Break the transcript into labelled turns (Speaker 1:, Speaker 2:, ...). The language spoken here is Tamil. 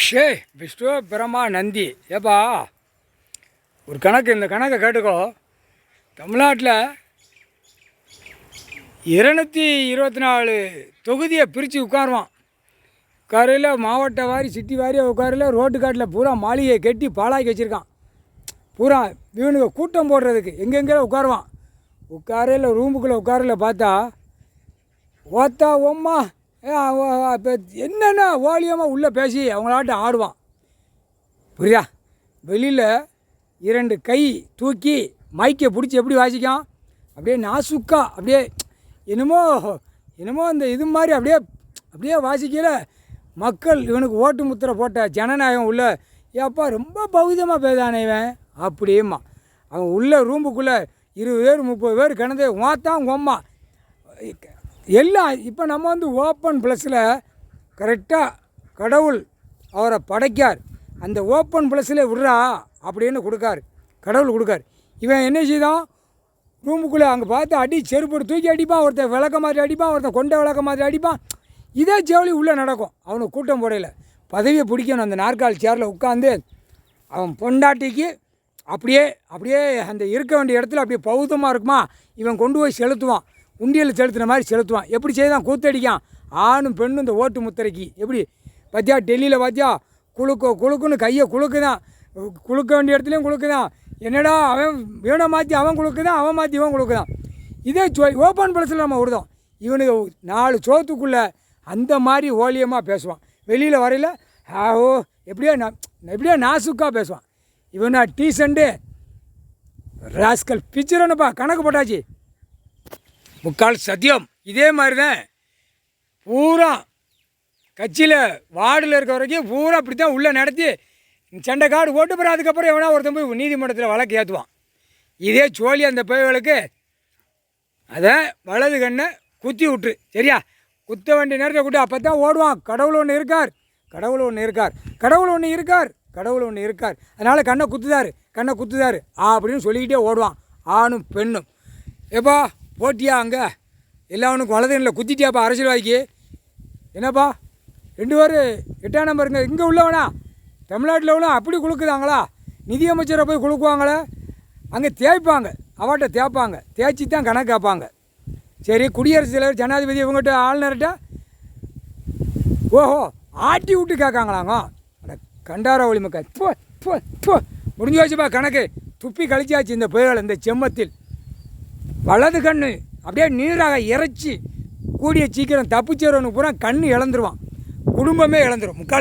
Speaker 1: ஷே விஷ்ணு பிரம்மா நந்தி ஏப்பா ஒரு கணக்கு, இந்த கணக்கை கேட்டுக்கோ. தமிழ்நாட்டில் 224 தொகுதியை பிரித்து உட்காருவான். உட்காரையில் மாவட்ட வாரி சிட்டி வாரியாக உட்காரையில் ரோட்டு காட்டில் பூரா மாளிகையை கட்டி பாலாக்கி வச்சுருக்கான். பூரா இவனுக்கு கூட்டம் போடுறதுக்கு எங்கெங்கே உட்காருவான். உட்காரையில் ரூமுக்குள்ளே உட்காரையில் பார்த்தா ஓத்தா ஓம்மா இப்போ என்னென்ன ஓலியமாக உள்ளே பேசி அவங்களாட்ட ஆடுவான். புரியுதா? வெளியில் 2 கை தூக்கி மைக்கை பிடிச்சி எப்படி வாசிக்கான், அப்படியே நாசுக்கா, அப்படியே என்னமோ இந்த இது மாதிரி அப்படியே வாசிக்கல. மக்கள் இவனுக்கு ஓட்டு முத்திரை போட்ட ஜனநாயகம் உள்ள ஏப்பா ரொம்ப பௌதமாக பேசானே இவன் அப்படியேம்மா. அவன் உள்ள ரூமுக்குள்ளே 20 பேர் 30 பேர் கிடந்து ஓத்தான் உம்மா எல்லாம். இப்போ நம்ம ஓப்பன் ப்ளஸில் கரெக்டாக கடவுள் அவரை படைக்கார். அந்த ஓப்பன் ப்ளஸில் விட்றா அப்படின்னு கொடுக்கார், கடவுள் கொடுக்கார். இவன் என்ன செய்தான், ரூமுக்குள்ளே அங்கே பார்த்து அடி செருப்பு தூக்கி அடிப்பான், ஒருத்தன் விளக்க மாதிரி அடிப்பான், ஒருத்தன் கொண்ட விளக்க மாதிரி அடிப்பான். இதே ஜவுளி உள்ளே நடக்கும். அவனுக்கு கூட்டம் போடையில் பதவியை பிடிக்கணும். அந்த நாற்காலி சேரில் உட்காந்து அவன் பொண்டாட்டிக்கு அப்படியே அந்த இருக்க வேண்டிய இடத்துல அப்படியே பௌத்தமாக இருக்குமா, இவன் கொண்டு போய் செலுத்துவான். உண்டியல் செலுத்துன மாதிரி செலுத்துவான். எப்படி செய்தான், கூத்தடிக்கான். ஆணும் பெண்ணும் இந்த ஓட்டு முத்திரைக்கு எப்படி பார்த்தியா, டெல்லியில் பார்த்தியா குழுக்குன்னு கையை குழுக்குதான், குழுக்க வேண்டிய இடத்துலையும் குழுக்குதான். என்னடா அவன் இவனை மாற்றி அவன் குழுக்குதான், அவன் மாற்றி இவன் குழுக்குதான். இதே ஓப்பன் ப்ளஸில் நம்ம விடுதோம். இவனுக்கு 4 சோத்துக்குள்ளே அந்த மாதிரி ஓலியமாக பேசுவான். வெளியில் வரையில் எப்படியோ நாசுக்காக பேசுவான். இவனா டீசண்ட்டு ராஸ்கல் பிச்சுறனுப்பா, கணக்கு போட்டாச்சு. முக்கால் சத்தியம். இதே மாதிரி தான் பூரா கட்சியில் வார்டில் இருக்க வரைக்கும் பூரா அப்படி தான் உள்ளே நடத்தி சண்டை காடு ஓட்டு போகிற. அதுக்கப்புறம் எவனா ஒருத்தன் போய் நீதிமன்றத்தில் வழக்கு ஏற்றுவான். இதே சோழி அந்த பேய்களுக்கு அதை வலது கண்ணை குத்தி விட்டுரு, சரியா? குத்த வேண்டிய நேரத்தை கூட்டு அப்போ தான் ஓடுவான். கடவுள் ஒன்று இருக்கார், கடவுள் ஒன்று இருக்கார். அதனால் கண்ணை குத்துதாரு அப்படின்னு சொல்லிக்கிட்டே ஓடுவான். ஆணும் பெண்ணும். ஏப்பா போட்டியா அங்கே எல்லாவனுக்கும் வலது கண்ணில் குத்திட்டியாப்பா அரசியல்வாதிக்கு? என்னப்பா 2 பேர் 8ஆம் நம்பருங்க இங்கே உள்ளவனா தமிழ்நாட்டில் உள்ள அப்படி குழுக்குதாங்களா? நிதியமைச்சரை போய் குழுக்குவாங்களே, அங்கே தேய்ப்பாங்க, அவட்ட தேய்ச்சி தான் கணக்கு கேட்பாங்க. சரி, குடியரசுத் தலைவர் ஜனாதிபதி இவங்ககிட்ட ஆளுநர்கிட்ட ஓஹோ ஆட்டி விட்டு கேட்காங்களாங்க. அட கண்டார ஒளி மக்கள் முடிஞ்சு வச்சுப்பா கணக்கு. துப்பி கழிச்சாச்சு இந்த புயல். இந்த செம்மத்தில் வலது கண்ணு அப்படியே நீராக இறைச்சி கூடிய சீக்கிரம் தப்பிச்சேரவனுக்கு பூரா கண்ணு இழந்துருவான், குடும்பமே இழந்துடும்.